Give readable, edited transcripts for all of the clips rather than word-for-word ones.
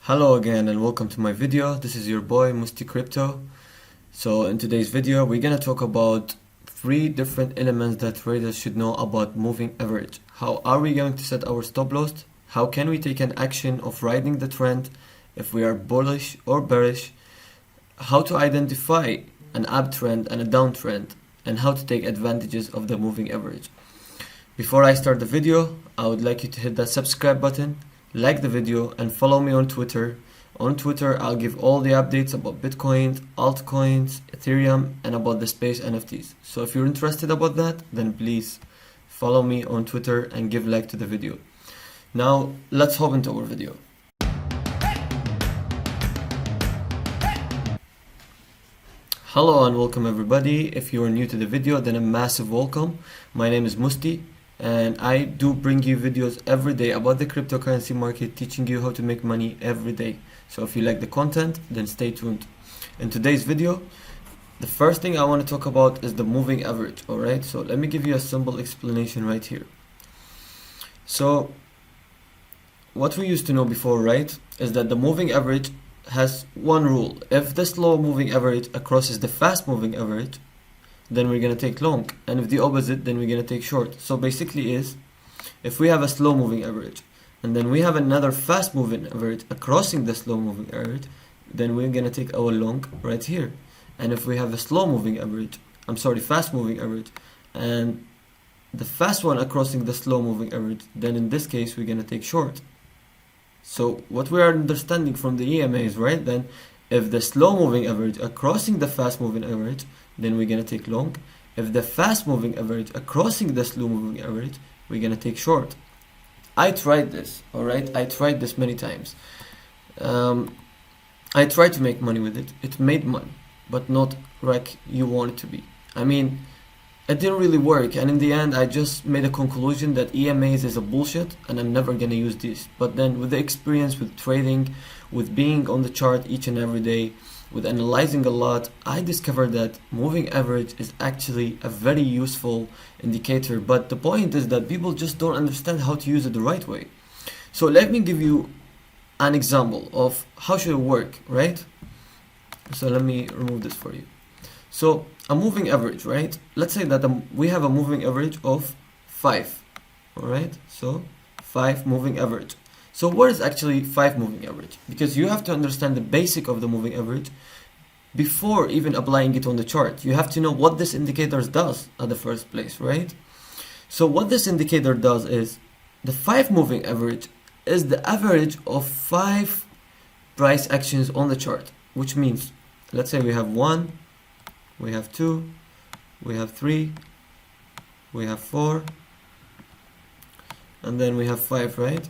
Hello again and welcome to my video. This is your boy Musti Crypto. So in today's video we're gonna talk about 3 different elements that traders should know about moving average. How are we going to set our stop loss? How can we take an action of riding the trend if we are bullish or bearish? How to identify an uptrend and a downtrend, and how to take advantages of the moving average. Before I start the video, I would like you to hit that subscribe button, like the video, and follow me on Twitter. On Twitter, I'll give all the updates about Bitcoin, altcoins, Ethereum, and about the space NFTs. So if you're interested about that, then please follow me on Twitter and give like to the video. Now, let's hop into our video. Hello and welcome everybody. If you are new to the video, then a massive welcome. My name is Musti, and I do bring you videos every day about the cryptocurrency market, teaching you how to make money every day. So if you like the content, then stay tuned. In today's video, the first thing I want to talk about is the moving average. Alright, so let me give you a simple explanation right here. So what we used to know before, right, is that the moving average has one rule. If the slow moving average crosses the fast moving average, then we're going to take long, and if the opposite, then we're going to take short. So basically is, if we have a slow moving average and then we have another fast moving average crossing the slow moving average, then we're going to take our long right here. And if we have a slow moving average, fast moving average, and the fast one crossing the slow moving average, then in this case we're going to take short. So what we are understanding from the EMA is, right, then if the slow moving average crossing the fast moving average, then we're going to take long. If the fast moving average crossing the slow moving average, we're going to take short. I tried this, alright, I tried this many times. I tried to make money with it. It made money, but not like you want it to be. I mean, it didn't really work, and in the end I just made a conclusion that EMAs is a bullshit and I'm never gonna use this. But then with the experience with trading, with being on the chart each and every day, with analyzing a lot, I discovered that moving average is actually a very useful indicator. But the point is that people just don't understand how to use it the right way. So let me give you an example of how should it work, right? So let me remove this for you. So a moving average, right? Let's say that we have a moving average of 5, alright? So 5 moving average. So what is actually 5 moving average? Because you have to understand the basic of the moving average before even applying it on the chart. You have to know what this indicator does at the first place, right? So what this indicator does is, the 5 moving average is the average of 5 price actions on the chart, which means, let's say we have 1, we have 2, we have 3, we have 4, and then we have 5, right?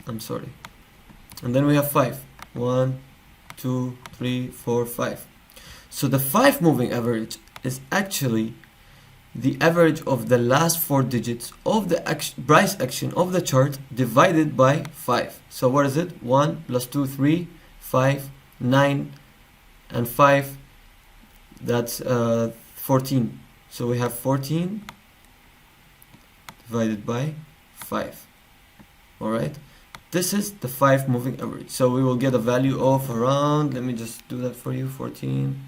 And then we have 5. 1, 2, 3, 4, 5. So the 5 moving average is actually the average of the last 4 digits of the price action of the chart divided by 5. So what is it? 1 plus 2, 3, 5, 9, and 5. That's 14. So we have 14 divided by 5. Alright, this is the 5 moving average. So we will get a value of around, let me just do that for you, 14,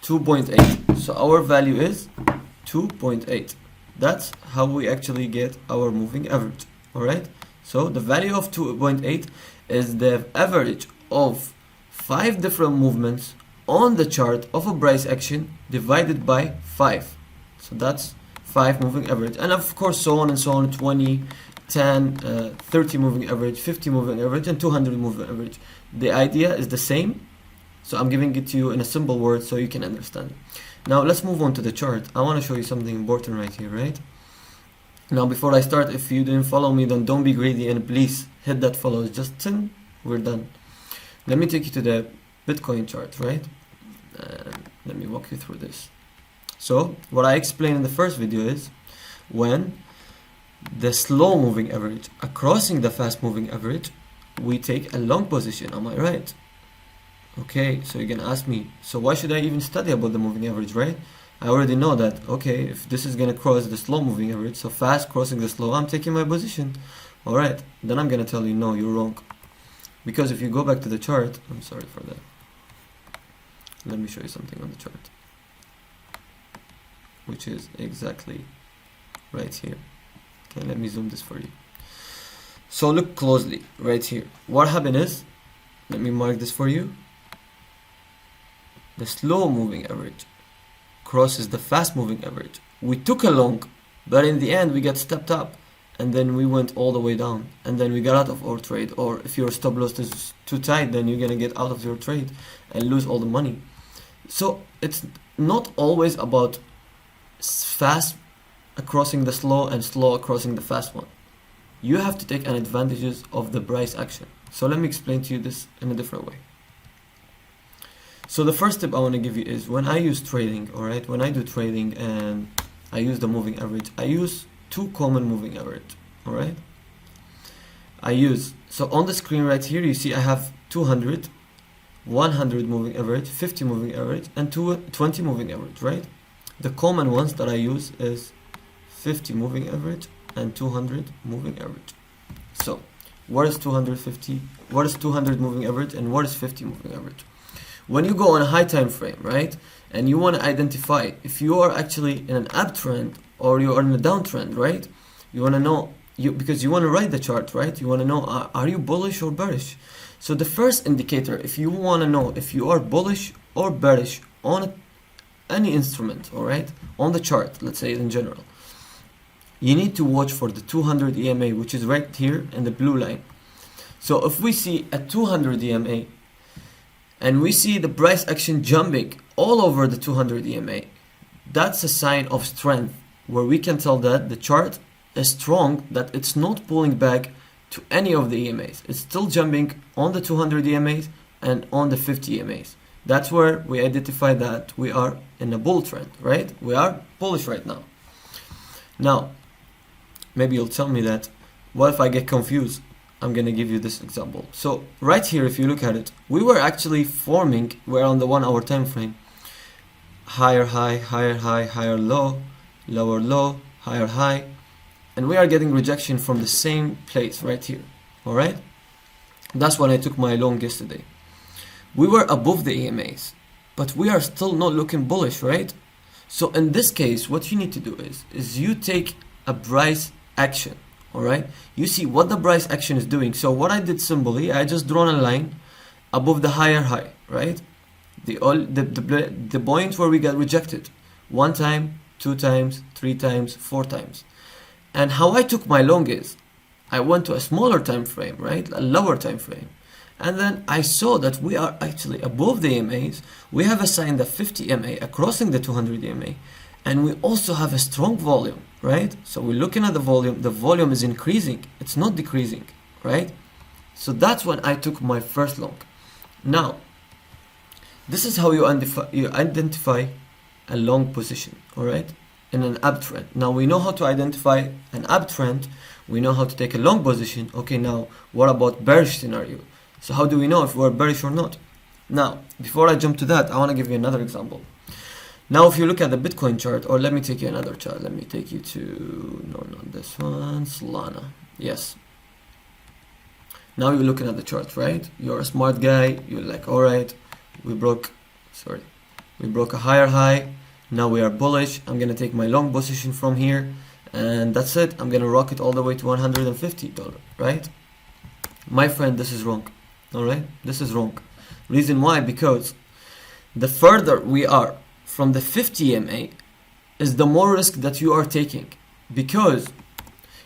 2.8. So our value is 2.8. That's how we actually get our moving average. Alright, so the value of 2.8 is the average of 5 different movements on the chart of a price action divided by 5. So that's 5 moving average, and of course so on and so on, 20, 10, 30 moving average, 50 moving average, and 200 moving average. The idea is the same, so I'm giving it to you in a simple word so you can understand. Now let's move on to the chart. I want to show you something important right here, right? Now before I start, if you didn't follow me, then don't be greedy and please hit that follow. It's just 10, we're done. Let me take you to the Bitcoin chart, right? Let me walk you through this. So what I explained in the first video is, when the slow moving average crossing the fast moving average, we take a long position. Am I right? Okay, so you're gonna ask me, so why should I even study about the moving average, right? I already know that, okay, if this is gonna cross the slow moving average, so fast crossing the slow, I'm taking my position. Alright, then I'm gonna tell you, no, you're wrong. Because if you go back to the chart, I'm sorry for that. Let me show you something on the chart, which is exactly right here. Okay, let me zoom this for you. So look closely right here. What happened is, let me mark this for you. The slow moving average crosses the fast moving average. We took a long, but in the end we got stepped up, and then we went all the way down, and then we got out of our trade. Or if your stop loss is too tight, then you're gonna get out of your trade and lose all the money. So it's not always about fast crossing the slow and slow crossing the fast one. You have to take an advantages of the price action. So let me explain to you this in a different way. So the first tip I want to give you is, when I use trading, alright, when I do trading and I use the moving average, I use two common moving average, alright? So on the screen right here, you see I have 200, 100 moving average, 50 moving average, and 20 moving average, right? The common ones that I use is 50 moving average and 200 moving average. So what is 250? What is 200 moving average and what is 50 moving average? When you go on a high time frame, right, and you want to identify if you are actually in an uptrend or you are in a downtrend, right? You want to know, because you want to write the chart, right? You want to know, are you bullish or bearish? So the first indicator, if you want to know if you are bullish or bearish on any instrument, all right, on the chart, let's say in general, you need to watch for the 200 EMA, which is right here in the blue line. So if we see a 200 EMA and we see the price action jumping all over the 200 EMA, that's a sign of strength, where we can tell that the chart is strong, that it's not pulling back to any of the EMAs. It's still jumping on the 200 EMAs and on the 50 EMAs. That's where we identify that we are in a bull trend, right? We are bullish right now. Now, maybe you'll tell me that, what if I get confused? I'm gonna give you this example. So right here, if you look at it, we were actually forming, we're on the 1 hour time frame, higher high, higher high, higher low, lower low, higher high, and we are getting rejection from the same place right here. All right, that's when I took my long yesterday. We were above the EMAs, but we are still not looking bullish, right? So in this case, what you need to do is you take a price action. All right, you see what the price action is doing. So what I did simply, I just drawn a line above the higher high, right? The point where we got rejected 1 time, 2 times, 3 times, 4 times. And how I took my long is, I went to a smaller time frame, right? A lower time frame. And then I saw that we are actually above the EMAs. We have assigned the 50 EMA crossing the 200 EMA. And we also have a strong volume, right? So we're looking at the volume is increasing, it's not decreasing, right? So that's when I took my first long. Now, this is how you identify a long position, all right, in an uptrend. Now we know how to identify an uptrend, we know how to take a long position. Okay, now what about bearish scenario? So how do we know if we're bearish or not? Now, before I jump to that, I want to give you another example. Now, if you look at the Bitcoin chart, or let me take you another chart. Let me take you to, no, not this one, Solana. Yes. Now you're looking at the chart, right? You're a smart guy. You're like, all right, we broke a higher high. Now we are bullish. I'm going to take my long position from here. And that's it. I'm going to rock it all the way to $150, right? My friend, this is wrong. All right? This is wrong. Reason why? Because the further we are from the 50 EMA is the more risk that you are taking. Because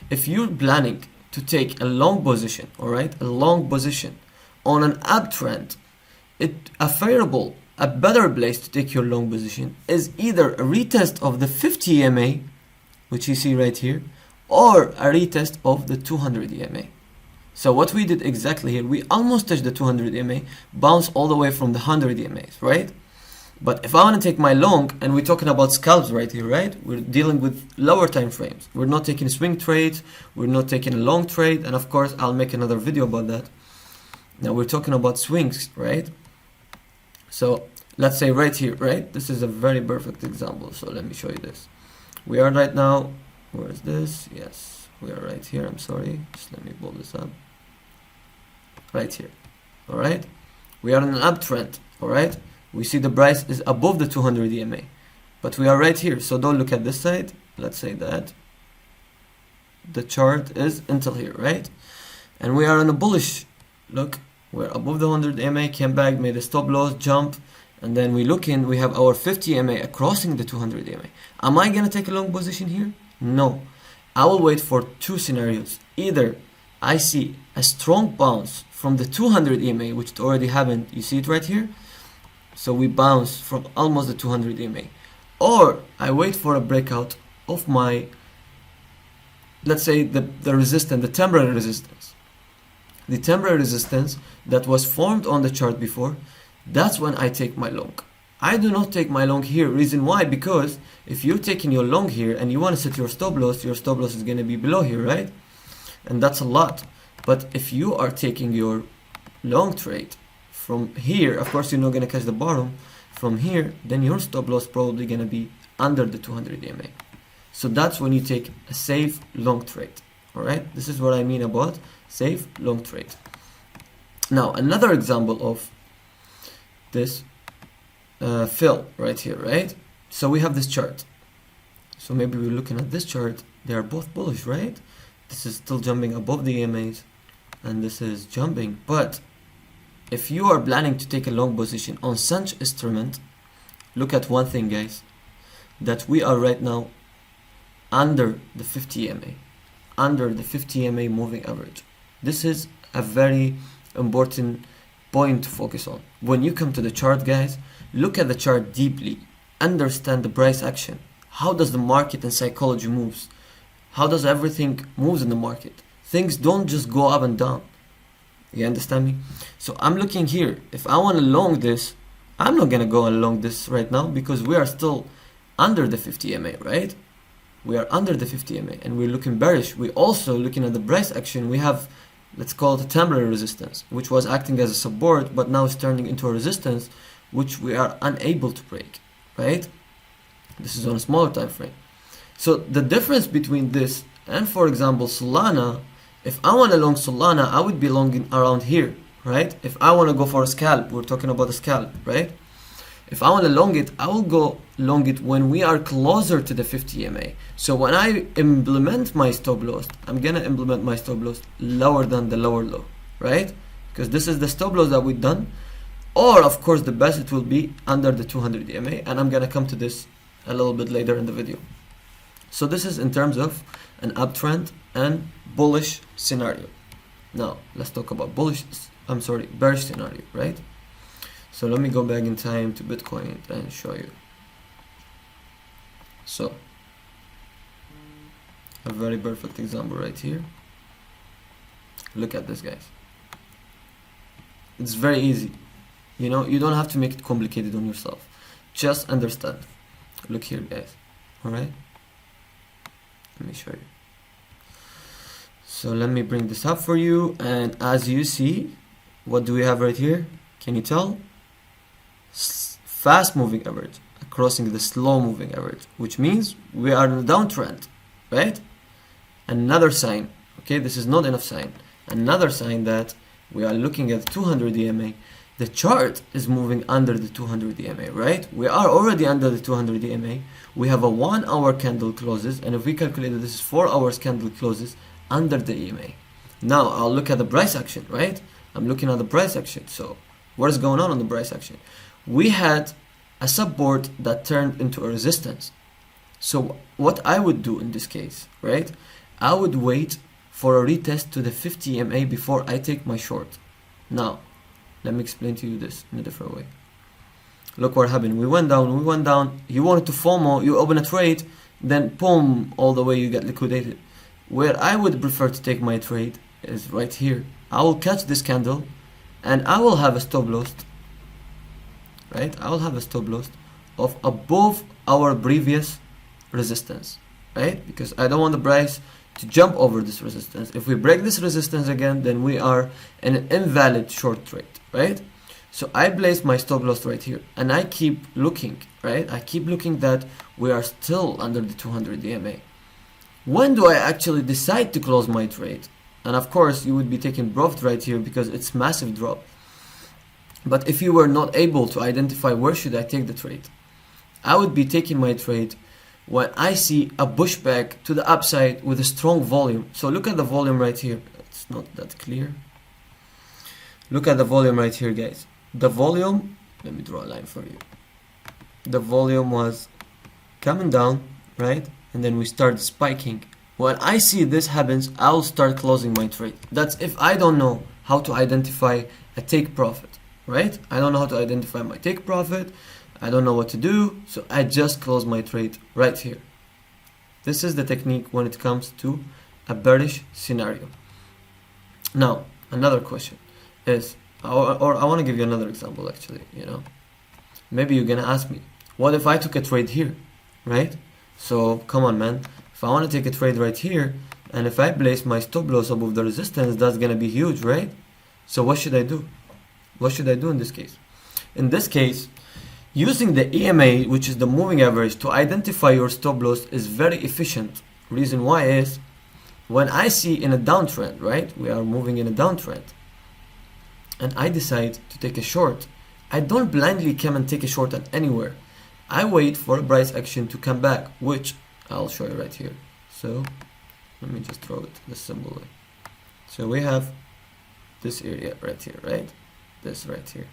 if you're planning to take a long position, all right, a long position on an uptrend, a better place to take your long position is either a retest of the 50 EMA, which you see right here, or a retest of the 200 EMA. So what we did exactly here, we almost touched the 200 EMA, bounced all the way from the 100 EMAs, right? But if I want to take my long, and we're talking about scalps right here, right? We're dealing with lower time frames. We're not taking swing trades. We're not taking a long trade. And of course, I'll make another video about that. Now we're talking about swings, right? So let's say right here, right? This is a very perfect example. So let me show you this. We are right now, where is this? Yes, we are right here. I'm sorry. Just let me pull this up. Right here. all right? We are in an uptrend, all right? We see the price is above the 200 EMA, but we are right here. So don't look at this side. Let's say that the chart is until here, right? And we are in a bullish. Look, we're above the 100 EMA, came back, made a stop loss, jump, and then we look in, we have our 50 EMA crossing the 200 EMA. Am I gonna take a long position here? No. I will wait for two scenarios. Either I see a strong bounce from the 200 EMA, which it already happened. You see it right here? So we bounce from almost the 200 EMA. Or I wait for a breakout of my, let's say, the resistance, the temporary resistance. The temporary resistance that was formed on the chart before, that's when I take my long. I do not take my long here. Reason why? Because if you're taking your long here and you want to set your stop loss is going to be below here, right? And that's a lot. But if you are taking your long trade from here, of course you're not going to catch the bottom from here, then your stop loss probably going to be under the 200 EMA. So that's when you take a safe long trade. All right, this is what I mean about safe long trade. Now another example of this fill right here, right? So we have this chart. So maybe we're looking at this chart. They are both bullish, right? This is still jumping above the EMAs and this is jumping. But if you are planning to take a long position on such instrument, look at one thing, guys, that we are right now under the 50 EMA, under the 50 EMA moving average. This is a very important point to focus on. When you come to the chart, guys, look at the chart deeply, understand the price action. How does the market and psychology moves? How does everything moves in the market? Things don't just go up and down. You understand me? So I'm looking here. If I want to long this, I'm not gonna go along this right now because we are still under the 50 EMA, right? We are under the 50 EMA and we're looking bearish. We're also looking at the price action. We have, let's call it a temporary resistance, which was acting as a support, but now it's turning into a resistance, which we are unable to break, right? This is on a smaller time frame. So the difference between this and, for example, Solana, if I want to long Solana, I would be longing around here, right? If I want to go for a scalp, we're talking about a scalp, right? If I want to long it, I will go long it when we are closer to the 50 EMA. So when I implement my stop loss, I'm going to implement my stop loss lower than the lower low, right? Because this is the stop loss that we've done. Or, of course, the best it will be under the 200 EMA. And I'm going to come to this a little bit later in the video. So this is in terms of an uptrend and bullish scenario. Now, let's talk about bearish scenario, right? So let me go back in time to Bitcoin and show you. So, a very perfect example right here. Look at this, guys. It's very easy. You know, you don't have to make it complicated on yourself. Just understand. Look here, guys. Alright? Let me show you. So let me bring this up for you. And as you see, what do we have right here? Can you tell? Fast moving average crossing the slow moving average, which means we are in a downtrend, right? Another sign, okay, this is not enough sign. Another sign that we are looking at 200 EMA. The chart is moving under the 200 EMA, right? We are already under the 200 EMA. We have a 1 hour candle closes, and if we calculate that this is 4 hours candle closes under the EMA. Now I'll look at the price action, right? I'm looking at the price action. So what is going on the price action? We had a support that turned into a resistance. So what I would do in this case, right? I would wait for a retest to the 50 EMA before I take my short. Now, let me explain to you this in a different way. Look what happened. We went down. You wanted to FOMO, you open a trade, then boom, all the way you get liquidated. Where I would prefer to take my trade is right here. I will catch this candle and I will have a stop loss, right? I will have a stop loss of above our previous resistance, right? Because I don't want the price to jump over this resistance. If we break this resistance again, then we are in an invalid short trade, right? So I place my stop loss right here and I keep looking, right? I keep looking that we are still under the 200 EMA. When do I actually decide to close my trade? And of course you would be taking profit right here because it's massive drop. But if you were not able to identify where should I take the trade, I would be taking my trade when I see a pushback to the upside with a strong volume. So look at the volume right here. It's not that clear. Look at the volume right here, guys. The volume, let me draw a line for you. The volume was coming down, right? And then we start spiking. When I see this happens, I'll start closing my trade. That's if I don't know how to identify a take profit, right? I don't know how to identify my take profit. I don't know what to do, so I just close my trade right here. This is the technique when it comes to a bearish scenario. Now, another question is, or I want to give you another example actually, you know. Maybe you're gonna ask me, what if I took a trade here, right? So come on, man. If I want to take a trade right here, and if I place my stop loss above the resistance, that's gonna be huge, right? So what should I do? What should I do in this case? In this case, using the EMA, which is the moving average, to identify your stop loss is very efficient. Reason why is, when I see in a downtrend, right? We are moving in a downtrend, and I decide to take a short. I don't blindly come and take a short at anywhere. I wait for a price action to come back, which I'll show you right here. So let me just draw it the symbol way. So we have this area right here, right? This right here.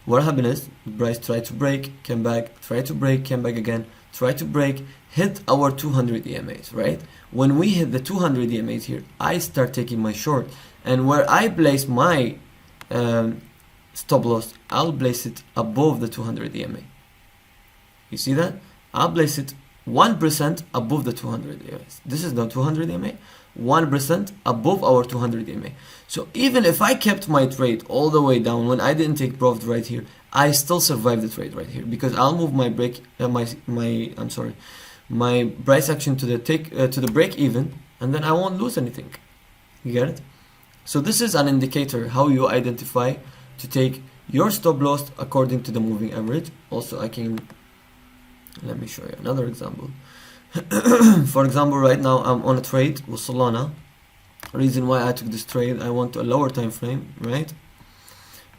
What happened is the price tried to break, came back, tried to break, came back again, tried to break, hit our 200 EMAs, right? When we hit the 200 EMAs here, I start taking my short, and where I place my stop loss, I'll place it above the 200 EMA. You see that? I'll place it 1% above the 200 EMAs. This is the 200 EMA, 1% above our 200 EMA. So even if I kept my trade all the way down when I didn't take profit right here, I still survived the trade right here, because I'll move my break, my price action to the break even, and then I won't lose anything. You get it? So this is an indicator how you identify to take your stop loss according to the moving average. Also, let me show you another example. For example, right now I'm on a trade with Solana. Reason why I took this trade, I want a lower time frame, right?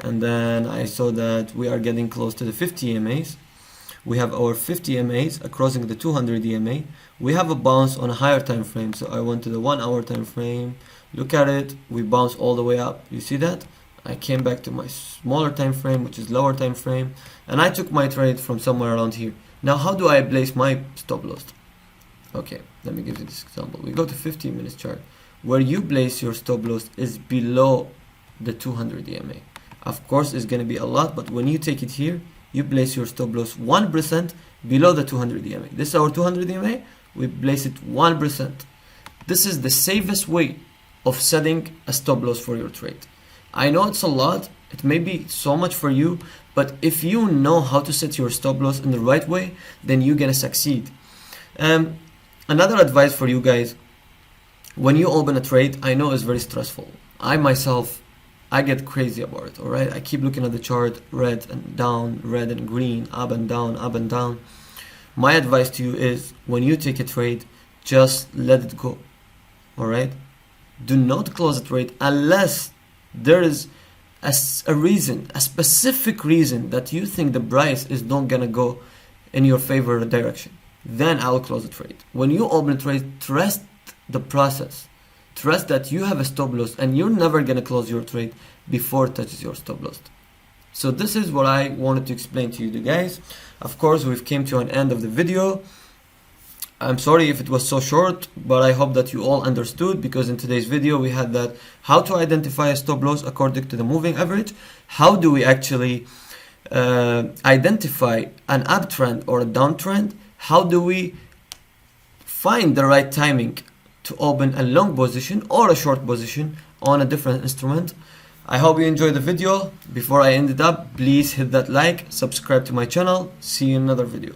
And then I saw that we are getting close to the 50 EMAs. We have our 50 EMAs crossing the 200 EMA. We have a bounce on a higher time frame, so I went to the 1 hour time frame. Look at it, we bounced all the way up. You see that? I came back to my smaller time frame, which is lower time frame, and I took my trade from somewhere around here. Now, how do I place my stop loss? Okay, let me give you this example. We go to 15 minutes chart. Where you place your stop loss is below the 200 EMA. Of course, it's going to be a lot, but when you take it here, you place your stop loss 1% below the 200 EMA. This is our 200 EMA. We place it 1%. This is the safest way of setting a stop loss for your trade. I know it's a lot. It may be so much for you, but if you know how to set your stop loss in the right way, then you're going to succeed. Another advice for you guys, when you open a trade, I know it's very stressful. I myself, I get crazy about it, alright? I keep looking at the chart, red and down, red and green, up and down, up and down. My advice to you is, when you take a trade, just let it go, alright? Do not close the trade unless there is a reason, a specific reason that you think the price is not gonna go in your favorite direction. Then I'll close the trade. When you open a trade, trust the process. Trust that you have a stop loss and you're never gonna close your trade before it touches your stop loss. So this is what I wanted to explain to you guys. Of course, we've came to an end of the video. I'm sorry if it was so short, but I hope that you all understood, because in today's video we had that how to identify a stop loss according to the moving average. How do we actually identify an uptrend or a downtrend? How do we find the right timing to open a long position or a short position on a different instrument? I hope you enjoyed the video. Before I end it up, please hit that like, subscribe to my channel. See you in another video.